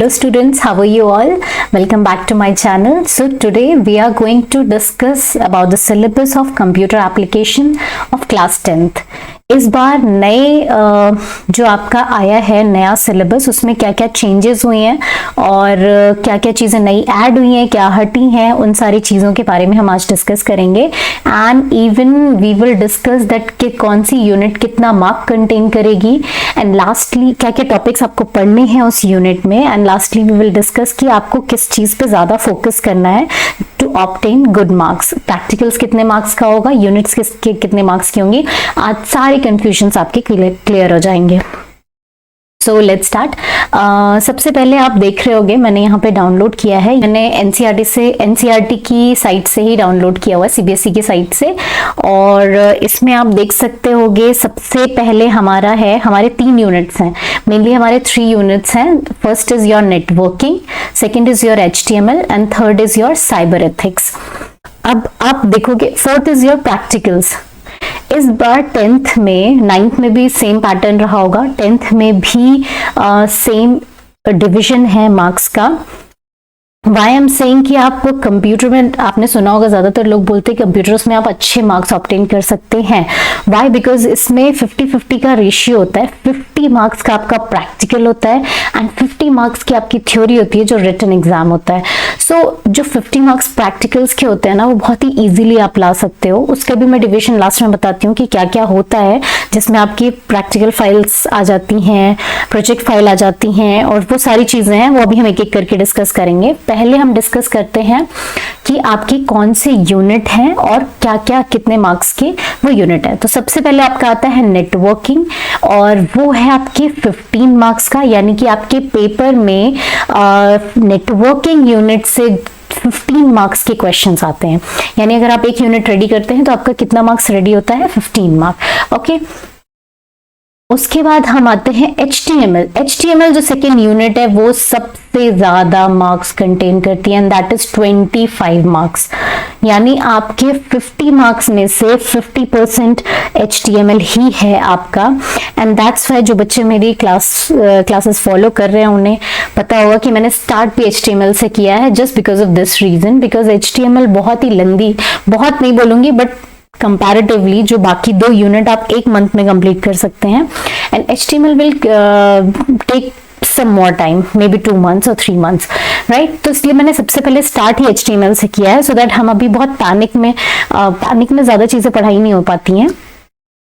Hello students, how are you all? Welcome back to my channel. So today we are going to discuss about the syllabus of computer application of class 10th. इस बार नए जो आपका आया है नया syllabus, उसमें क्या क्या चेंजेस हुए हैं और क्या क्या चीज़ें नई ऐड हुई हैं, क्या हटी हैं, उन सारी चीज़ों के बारे में हम आज डिस्कस करेंगे. And even we will discuss that कि कौन सी यूनिट कितना मार्क कंटेन करेगी, एंड लास्टली क्या क्या टॉपिक्स आपको पढ़ने हैं उस यूनिट में, and lastly we will discuss कि आपको किस चीज़ पे ज़्यादा फोकस करना है to obtain good marks. Practicals कितने मार्क्स का होगा, यूनिट्स कितने मार्क्स की होंगी, आज सारे कंफ्यूजन्स आपके क्लियर हो जाएंगे. So let's start. सबसे पहले आप देख रहे होगे मैंने यहाँ पे डाउनलोड किया है, मैंने एनसीईआरटी की साइट से ही डाउनलोड किया हुआ है, सीबीएसई की साइट से. और इसमें आप देख सकते होगे सबसे पहले हमारे 3 यूनिट्स हैं, मेनली हमारे 3 यूनिट्स हैं. First is your networking, second is your HTML and third is your cyber ethics. अब आप देखोगे फोर्थ इज योर प्रैक्टिकल्स. इस बार 10th में 9th में भी सेम पैटर्न रहा होगा, 10th में भी सेम डिवीजन है मार्क्स का. वाई एम सेइंग कि आप कंप्यूटर में आपने सुना होगा, ज्यादातर लोग बोलते हैं कंप्यूटर्स में आप अच्छे मार्क्स ऑब्टेन कर सकते हैं. वाई? बिकॉज इसमें 50-50 का रेशियो होता है. 50 मार्क्स का आपका प्रैक्टिकल होता है एंड 50 मार्क्स की आपकी थ्योरी होती है जो रिटन एग्जाम होता है. सो जो 50 मार्क्स प्रैक्टिकल्स के होते हैं ना, वो बहुत ही इजीली आप ला सकते हो. उसका भी मैं डिवीजन लास्ट में बताती हूँ कि क्या क्या होता है, जिसमें आपकी प्रैक्टिकल फाइल्स आ जाती हैं, प्रोजेक्ट फाइल आ जाती हैं, और वो सारी चीजें हैं, वो अभी हम एक एक करके डिस्कस करेंगे. पहले हम डिस्कस करते हैं कि आपकी कौन से यूनिट हैं और क्या क्या कितने मार्क्स के वो यूनिट है. तो सबसे पहले आपका आता है नेटवर्किंग, और वो है आपके 15 मार्क्स का, यानी कि आपके पेपर में नेटवर्किंग यूनिट से 15 मार्क्स के क्वेश्चंस आते हैं. यानी अगर आप एक यूनिट रेडी करते हैं तो आपका कितना मार्क्स रेडी होता है? 15 मार्क्स. ओके. उसके बाद हम आते हैं HTML जो सेकेंड यूनिट है वो सबसे ज्यादा मार्क्स कंटेन करती है, एंड दैट इज 25 मार्क्स. यानी आपके 50 मार्क्स में से 50% HTML ही है आपका. एंड दैट्स वाई जो बच्चे मेरी क्लासेस फॉलो कर रहे हैं उन्हें पता होगा कि मैंने स्टार्ट भी HTML से किया है, just because of this reason. Because HTML बहुत ही लेंदी, बहुत नहीं बोलूंगी, बट कंपैरेटिवली जो बाकी 2 यूनिट आप 1 मंथ में कंप्लीट कर सकते हैं, and HTML will take some more time, maybe 2 months और 3 months, राइट. तो इसलिए मैंने सबसे पहले स्टार्ट ही HTML से किया है, सो दैट हम अभी बहुत पैनिक में ज्यादा चीजें पढ़ाई नहीं हो पाती हैं.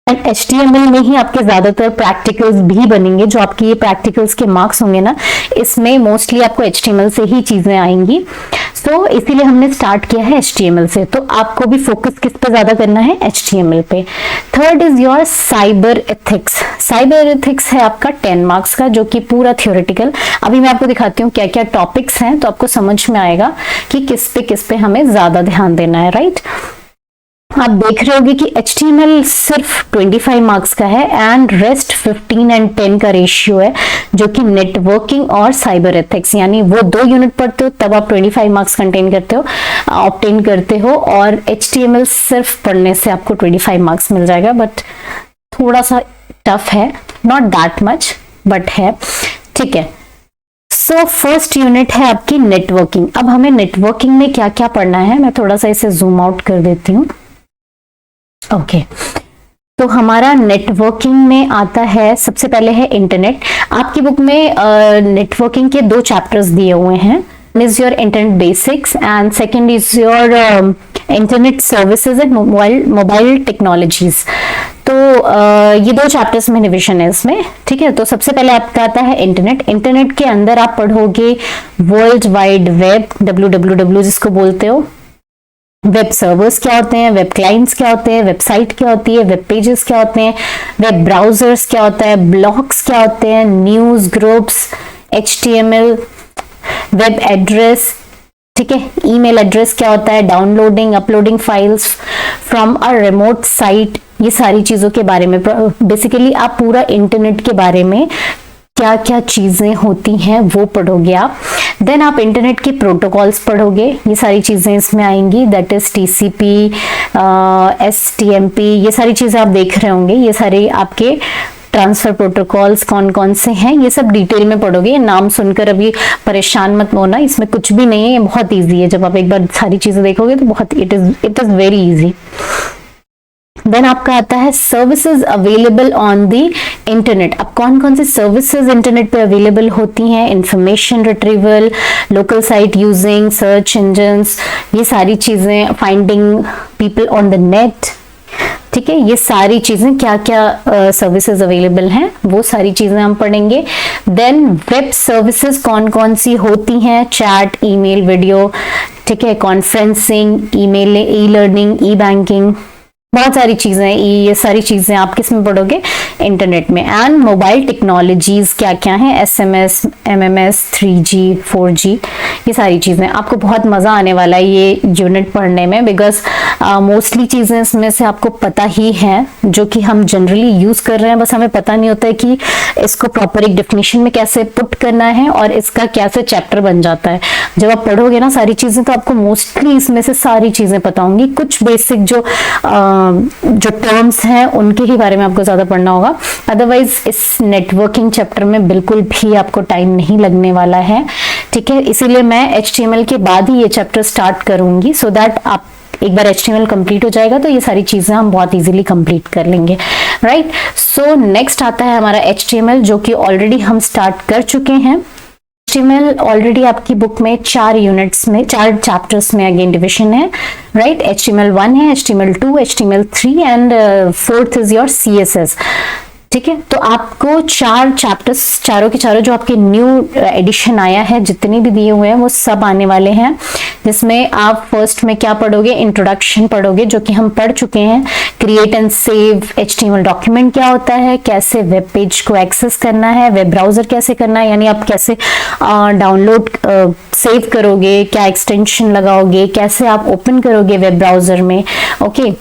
एंड HTML में ही आपके ज्यादातर प्रैक्टिकल्स भी बनेंगे. जो आपके ये प्रैक्टिकल्स के मार्क्स होंगे ना, इसमें मोस्टली आपको HTML से ही चीजें आएंगी. सो इसीलिए हमने स्टार्ट किया है HTML से. तो आपको भी फोकस किस पे ज्यादा करना है? HTML पे. Third is your cyber ethics. Cyber ethics है आपका 10 मार्क्स का, जो कि पूरा थ्योरेटिकल. अभी मैं आपको दिखाती हूँ क्या क्या टॉपिक्स हैं, तो आपको समझ में आएगा कि किस पे हमें ज्यादा ध्यान देना है, राइट. आप देख रहे होगे कि HTML सिर्फ 25 मार्क्स का है एंड रेस्ट 15 एंड 10 का रेशियो है, जो कि नेटवर्किंग और साइबर एथिक्स, यानी वो 2 यूनिट पढ़ते हो तब आप 25 मार्क्स ऑब्टेन करते हो, और HTML सिर्फ पढ़ने से आपको 25 मार्क्स मिल जाएगा. बट थोड़ा सा टफ है, नॉट दैट मच, बट है, ठीक है. सो फर्स्ट यूनिट है आपकी नेटवर्किंग. अब हमें नेटवर्किंग में क्या क्या पढ़ना है, मैं थोड़ा सा इसे जूम आउट कर देती हूँ. ओके. तो हमारा नेटवर्किंग में आता है, सबसे पहले है इंटरनेट. आपकी बुक में नेटवर्किंग के 2 चैप्टर्स दिए हुए हैं. One is your internet basics and second is your internet services and mobile technologies. तो ये 2 चैप्टर्स में डिवीजन है इसमें, ठीक है. तो सबसे पहले आपका आता है इंटरनेट. इंटरनेट के अंदर आप पढ़ोगे वर्ल्ड वाइड वेब, WWW जिसको बोलते हो. वेब सर्वर्स क्या होते हैं, वेब क्लाइंट्स क्या होते हैं, वेबसाइट क्या होती है, वेब पेजेस क्या होते हैं, वेब ब्राउजर्स क्या होता है, ब्लॉग्स क्या होते हैं, news groups, HTML, web address, ठीक है, ईमेल एड्रेस क्या होता है, downloading uploading files from a remote site. ये सारी चीजों के बारे में बेसिकली आप पूरा इंटरनेट के बारे में क्या क्या चीजें होती हैं वो पढ़ोगे आप. देन आप इंटरनेट के प्रोटोकॉल्स पढ़ोगे, ये सारी चीजें इसमें आएंगी, दैट इज TCP, STMP, ये सारी चीजें आप देख रहे होंगे. ये सारे आपके ट्रांसफर प्रोटोकॉल्स कौन कौन से हैं, ये सब डिटेल में पढ़ोगे। ये नाम सुनकर अभी परेशान मत होना, इसमें कुछ भी नहीं है, ये बहुत इजी है। जब आप एक बार सारी चीजें देखोगे तो बहुत it is very easy. Then आपका आता है services available on the internet. अब कौन कौन सी सर्विसेज इंटरनेट पे अवेलेबल होती हैं? Information retrieval, local site using, search engines, ये सारी चीजें, finding people on the net, ठीक है, ये सारी चीजें क्या क्या सर्विसेज अवेलेबल हैं वो सारी चीजें हम पढ़ेंगे। देन वेब सर्विसेज कौन कौन सी होती हैं? चैट, ईमेल, वीडियो, ठीक है, कॉन्फ्रेंसिंग, ईमेल, ई लर्निंग, ई बैंकिंग, बहुत सारी चीजें, ये सारी चीजें आप किस में पढ़ोगे? इंटरनेट में। एंड मोबाइल टेक्नोलॉजीज क्या क्या हैं? एसएमएस, एमएमएस, 3G, 4G, ये सारी चीजें। आपको बहुत मजा आने वाला है ये यूनिट पढ़ने में, बिकॉज मोस्टली चीजें इसमें से आपको पता ही है जो कि हम जनरली यूज कर रहे हैं, बस हमें पता नहीं होता है कि इसको प्रॉपर एक डेफिनेशन में कैसे पुट करना है और इसका कैसे चैप्टर बन जाता है। जब आप पढ़ोगे ना सारी चीजें तो आपको मोस्टली इसमें से सारी चीजें पता होंगी। कुछ बेसिक जो टर्म्स हैं उनके ही बारे में आपको ज्यादा पढ़ना होगा, अदरवाइज इस नेटवर्किंग चैप्टर में बिल्कुल भी आपको टाइम नहीं लगने वाला है, ठीक है। इसीलिए मैं HTML के बाद ही ये चैप्टर स्टार्ट करूंगी, सो दैट आप एक बार HTML कंप्लीट हो जाएगा तो ये सारी चीजें हम बहुत इजीली कंप्लीट कर लेंगे, राइट। सो नेक्स्ट आता है हमारा HTML, जो कि ऑलरेडी हम स्टार्ट कर चुके हैं। HTML ऑलरेडी आपकी बुक में 4 यूनिट्स में, 4 चैप्टर्स में अगेन डिविजन है, राइट। HTML1 है, HTML2, HTML3 and 4th is your CSS, ठीक है। तो आपको 4 चैप्टर्स, चारों के चारों जो आपके न्यू एडिशन आया है, जितने भी दिए हुए हैं वो सब आने वाले हैं, जिसमें आप फर्स्ट में क्या पढ़ोगे? इंट्रोडक्शन पढ़ोगे, जो कि हम पढ़ चुके हैं। Create and save HTML document क्या होता है, कैसे वेब पेज को एक्सेस करना है, वेब ब्राउजर कैसे करना है, यानी आप कैसे डाउनलोड सेव करोगे, क्या एक्सटेंशन लगाओगे, कैसे आप ओपन करोगे वेब ब्राउजर में, ओके।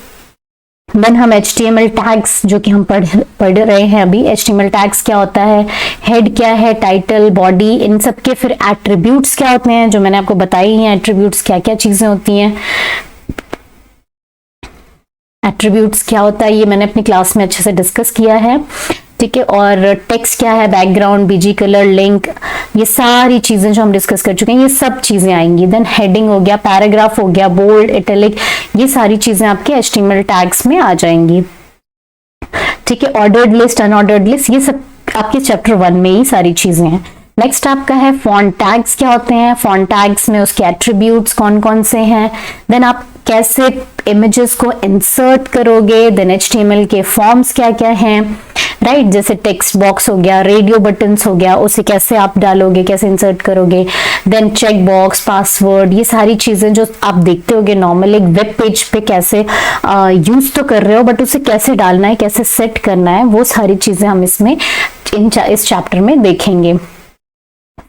देन हम HTML टैग्स, जो कि हम पढ़ रहे हैं अभी, HTML टैग्स क्या होता है, हेड क्या है, टाइटल, बॉडी, इन सब के फिर एट्रीब्यूट्स क्या होते हैं, जो मैंने आपको बताई हैं एट्रीब्यूट्स क्या क्या चीजें होती हैं। एट्रीब्यूट्स क्या होता है ये मैंने अपनी क्लास में अच्छे से डिस्कस किया है, ठीक है। और टेक्स्ट क्या है, बैकग्राउंड, बीजी कलर, लिंक, ये सारी चीजें जो हम डिस्कस कर चुके हैं ये सब चीजें आएंगी। देन हेडिंग हो गया, पैराग्राफ हो गया, बोल्ड, इटैलिक, ये सारी चीजें आपके HTML टैग्स में आ जाएंगी, ठीक है। ऑर्डर्ड लिस्ट, अनऑर्डर्ड लिस्ट, ये सब आपके चैप्टर 1 में ही सारी चीजें हैं। नेक्स्ट आपका है फॉन्ट टैग्स क्या होते हैं, फॉन्ट टैग्स में उसके एट्रीब्यूट्स कौन कौन से हैं, देन आप कैसे इमेजेस को इंसर्ट करोगे, देन HTML के फॉर्म्स क्या क्या हैं, राइट, जैसे टेक्स्ट बॉक्स हो गया, रेडियो बटन्स हो गया, उसे कैसे आप डालोगे, कैसे इंसर्ट करोगे, देन चेक बॉक्स, पासवर्ड, ये सारी चीजें जो आप देखते होगे नॉर्मल एक वेब पेज पे कैसे यूज तो कर रहे हो, बट उसे कैसे डालना है, कैसे सेट करना है, वो सारी चीजें हम इसमें इस चैप्टर में देखेंगे।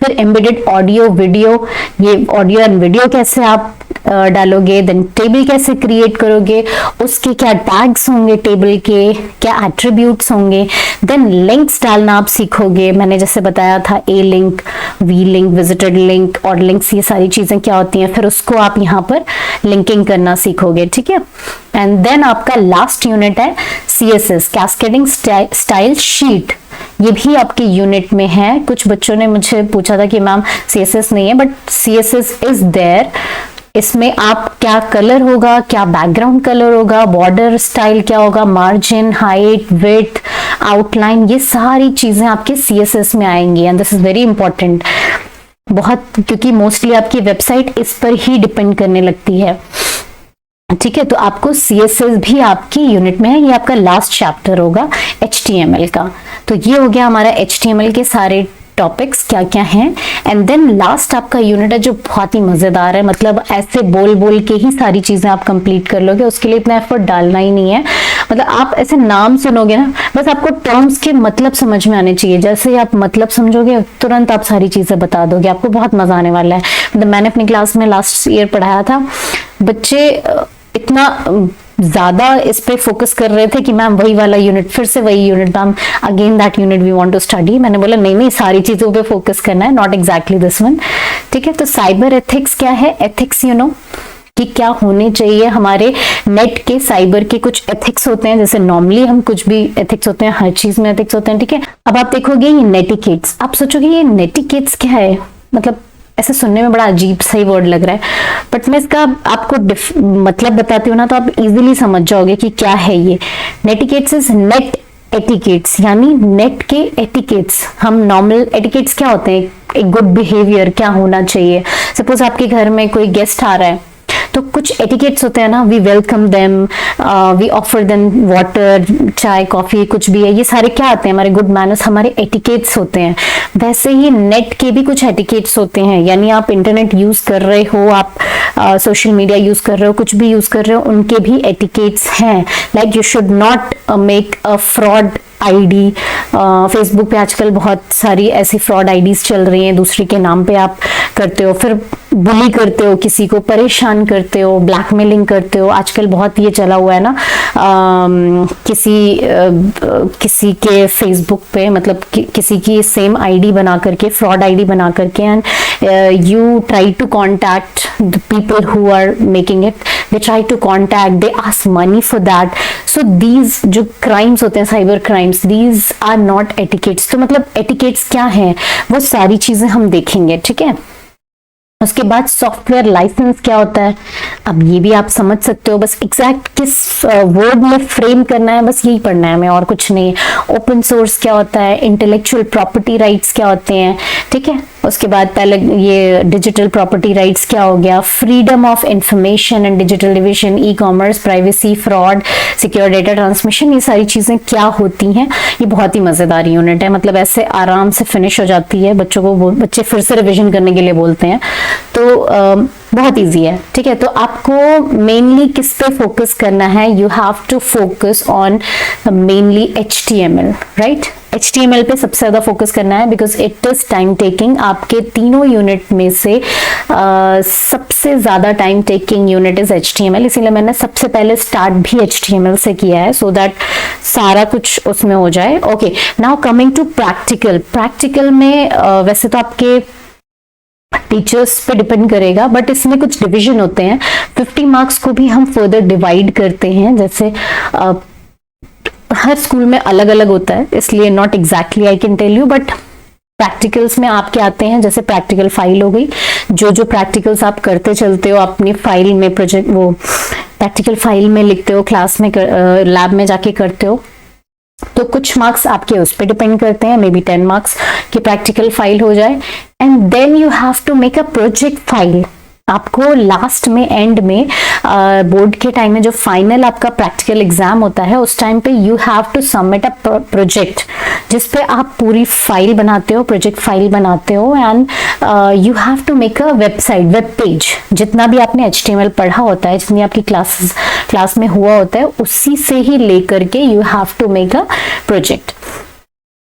फिर एम्बेडेड ऑडियो वीडियो, ये ऑडियो एंड वीडियो कैसे आप डालोगे, देन टेबल कैसे क्रिएट करोगे, उसके क्या टैग्स होंगे टेबल के, क्या एट्रीब्यूट्स होंगे, देन लिंक्स डालना आप सीखोगे। मैंने जैसे बताया था A link, V link, visited link, और लिंक्स, ये सारी चीजें क्या होती हैं, फिर उसको आप यहाँ पर लिंकिंग करना सीखोगे, ठीक है। एंड देन आपका लास्ट यूनिट है CSS, कैस्केडिंग स्टाइल शीट, ये भी आपके यूनिट में है। कुछ बच्चों ने मुझे पूछा था कि मैम CSS नहीं है, बट CSS इज देयर। इसमें आप क्या कलर होगा, क्या बैकग्राउंड कलर होगा, बॉर्डर स्टाइल क्या होगा, मार्जिन, हाइट, विड्थ, आउटलाइन, ये सारी चीजें आपके CSS में आएंगी। And this is very important बहुत, क्योंकि मोस्टली आपकी वेबसाइट इस पर ही डिपेंड करने लगती है, ठीक है। तो आपको CSS भी आपकी यूनिट में है, ये आपका लास्ट चैप्टर होगा HTML का। तो ये हो गया हमारा HTML के सारे टॉपिक्स क्या क्या हैं। एंड देन लास्ट आपका यूनिट है जो बहुत ही मजेदार है, मतलब ऐसे बोल बोल के ही सारी चीजें आप कंप्लीट कर लोगे, उसके लिए इतना एफर्ट डालना ही नहीं है। मतलब आप ऐसे नाम सुनोगे ना, बस आपको टर्म्स के मतलब समझ में आने चाहिए, जैसे ही आप मतलब समझोगे तुरंत आप सारी चीजें बता दोगे, आपको बहुत मजा आने वाला है। मतलब मैंने अपनी क्लास में लास्ट ईयर पढ़ाया था, बच्चे इतना ज्यादा इस पे फोकस कर रहे थे कि मैम वही वाला यूनिट, फिर से वही unit, ma'am again that unit we want to study. मैंने बोला नहीं नहीं, सारी चीजों पे फोकस करना है, नॉट एग्जैक्टली दिस वन, ठीक है। तो साइबर एथिक्स क्या है, एथिक्स यू नो, कि क्या होने चाहिए हमारे नेट के, साइबर के कुछ एथिक्स होते हैं, जैसे नॉर्मली हम कुछ भी एथिक्स होते हैं, हर चीज में एथिक्स होते हैं, ठीक है। अब आप देखोगे ये नेटिकेट्स, आप सोचोगे ये नेटिकेट्स क्या है, मतलब ऐसे सुनने में बड़ा अजीब सा ही वर्ड लग रहा है, बट मैं इसका आपको मतलब बताती हूँ ना, तो आप इजीली समझ जाओगे कि क्या है ये। नेटिकेट्स इज नेट एटिकेट्स, यानी नेट के एटिकेट्स। हम नॉर्मल एटिकेट्स क्या होते हैं, एक गुड बिहेवियर क्या होना चाहिए। सपोज आपके घर में कोई गेस्ट आ रहा है तो कुछ एटिकेट्स होते हैं ना, we welcome them, we offer them water, चाय कॉफी कुछ भी है, ये सारे क्या आते हैं, हमारे गुड मैनर्स, हमारे एटिकेट्स होते हैं। वैसे ही नेट के भी कुछ एटिकेट्स होते हैं, यानी आप इंटरनेट यूज कर रहे हो, आप सोशल मीडिया यूज कर रहे हो, कुछ भी यूज कर रहे हो, उनके भी एटिकेट्स हैं। Like you should not make a fraud ID. Facebook पे आजकल बहुत सारी ऐसी फ्रॉड आईडीज चल रही हैं, दूसरे के नाम पे आप करते हो, फिर बुली करते हो, किसी को परेशान करते हो, ब्लैकमेलिंग करते हो। आजकल बहुत ये चला हुआ है ना, किसी के फेसबुक पे, मतलब किसी की सेम आईडी बना करके, फ्रॉड आईडी बना करके, and you try to contact the people who are making it, they try to contact, they ask money for that. So these जो क्राइम्स होते हैं, cyber crimes, these are not etiquettes. तो मतलब etiquettes क्या है, वो सारी चीजें हम देखेंगे, ठीक है। उसके बाद सॉफ्टवेयर लाइसेंस क्या होता है, अब ये भी आप समझ सकते हो, बस एग्जैक्ट किस वर्ड में फ्रेम करना है, बस यही पढ़ना है हमें, और कुछ नहीं। ओपन सोर्स क्या होता है, इंटेलेक्चुअल प्रॉपर्टी राइट्स क्या होते हैं, ठीक है। उसके बाद पहले ये डिजिटल प्रॉपर्टी राइट्स क्या हो गया, freedom of information and digital division, e commerce, privacy, fraud, secure data transmission, ये सारी चीजें क्या होती हैं। ये बहुत ही मजेदार यूनिट है, मतलब ऐसे आराम से फिनिश हो जाती है, बच्चों को, बच्चे फिर से रिविजन करने के लिए बोलते हैं, तो बहुत इजी है, ठीक है। तो आपको मेनली किस पे फोकस करना है, you have to focus on mainly HTML, right. HTML पे सबसे ज्यादा फोकस करना है, because it is time taking. आपके तीनों यूनिट में से सबसे ज्यादा time taking unit is HTML, इसीलिए मैंने सबसे पहले स्टार्ट भी HTML से किया है, सो दैट सारा कुछ उसमें हो जाए। Okay, now coming to practical. Practical में वैसे तो आपके टीचर्स पे डिपेंड करेगा, बट इसमें कुछ डिवीजन होते हैं। 50 मार्क्स को भी हम फर्दर डिवाइड करते हैं, जैसे हर स्कूल में अलग अलग होता है, इसलिए not exactly I can tell you, but practicals में आपके आते हैं, जैसे प्रैक्टिकल फाइल हो गई, जो प्रैक्टिकल्स आप करते चलते हो अपनी फाइल में, प्रोजेक्ट वो प्रैक्टिकल फाइल में लिखते हो, क्लास में लैब में जाके करते हो, तो कुछ मार्क्स आपके उस पर डिपेंड करते हैं, मे बी 10 मार्क्स की प्रैक्टिकल फाइल हो जाए। And then you have to make a project file. आपको लास्ट में, एंड में, बोर्ड के टाइम में जो फाइनल आपका प्रैक्टिकल एग्जाम होता है, उस टाइम पे you have to submit a project, जिसपे आप पूरी फाइल बनाते हो, प्रोजेक्ट फाइल बनाते हो, and you have to make a website, web page. जितना भी आपने HTML पढ़ा होता है, जितनी आपकी क्लास में हुआ होता है, उसी से ही लेकर के you have to make a project.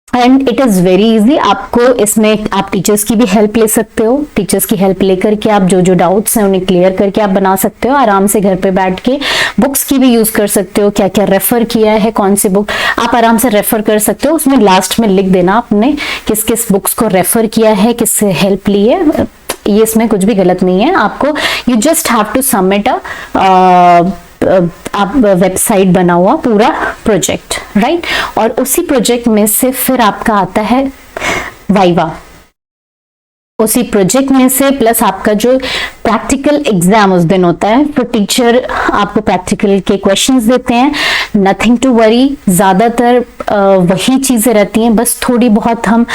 And it is very easy. आपको इसमें आप टीचर्स की भी हेल्प ले सकते हो, टीचर्स की हेल्प लेकर के आप जो डाउट्स हैं उन्हें क्लियर करके आप बना सकते हो आराम से घर पे बैठ के। बुक्स की भी यूज कर सकते हो, क्या क्या रेफर किया है, कौन सी बुक आप आराम से रेफर कर सकते हो। उसमें लास्ट में लिख देना आपने किस किस बुक्स को रेफर किया है, किससे हेल्प ली है, ये इसमें कुछ भी गलत नहीं है। आपको you just have to submit आप वेबसाइट बना हुआ पूरा प्रोजेक्ट, राइट। और उसी प्रोजेक्ट में से फिर आपका आता है वाइवा, उसी प्रोजेक्ट में से प्लस आपका जो प्रैक्टिकल एग्जाम उस दिन होता है, तो टीचर आपको प्रैक्टिकल के क्वेश्चंस देते हैं। नथिंग टू वरी, ज्यादातर वही चीजें रहती हैं, बस थोड़ी बहुत हम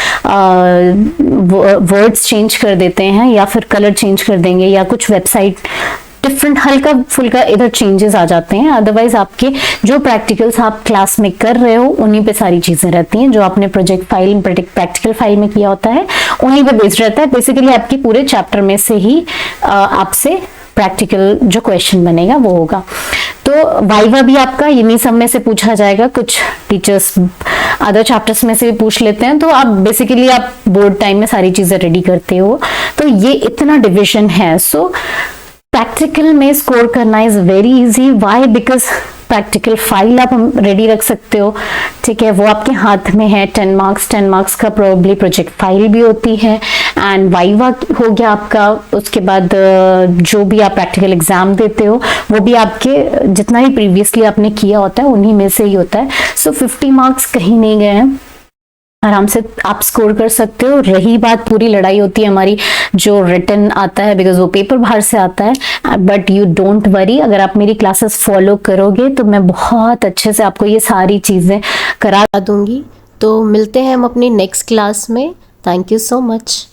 वर्ड्स चेंज कर देते हैं, या फिर कलर चेंज कर देंगे, या कुछ वेबसाइट डिफरेंट हल्का फुल्का इधर चेंजेस आ जाते हैं। अदरवाइज आपके जो प्रैक्टिकल्स आप क्लास में कर रहे हो उन्हीं पे सारी चीजें रहती हैं, जो आपने प्रोजेक्ट फाइल, प्रैक्टिकल फाइल में किया होता है उन्हीं पे बेस्ड रहता है। बेसिकली आपके पूरे चैप्टर में से ही आपसे प्रैक्टिकल जो क्वेश्चन बनेगा वो होगा। तो वाइवा भी आपका इन्हीं सब में से पूछा जाएगा, कुछ टीचर्स अदर चैप्टर्स में से भी पूछ लेते हैं। तो आप बेसिकली आप बोर्ड टाइम में सारी चीजें रेडी करते हो। तो ये इतना डिविजन है। सो प्रैक्टिकल में स्कोर करना is very easy. Why? Because practical file आप रेडी रख सकते हो, ठीक है, वो आपके हाथ में है। 10 मार्क्स का प्रोबेबली प्रोजेक्ट फाइल भी होती है, एंड वाइवा हो गया आपका। उसके बाद जो भी आप प्रैक्टिकल एग्जाम देते हो वो भी आपके जितना भी प्रीवियसली आपने किया होता है उन्हीं में से ही होता है। सो 50 मार्क्स कहीं नहीं गए हैं, आराम से आप स्कोर कर सकते हो। रही बात, पूरी लड़ाई होती है हमारी जो रिटन आता है, बिकॉज वो पेपर बाहर से आता है। बट यू डोंट वरी, अगर आप मेरी क्लासेस फॉलो करोगे तो मैं बहुत अच्छे से आपको ये सारी चीज़ें करा दूंगी। तो मिलते हैं हम अपनी नेक्स्ट क्लास में। Thank you so much.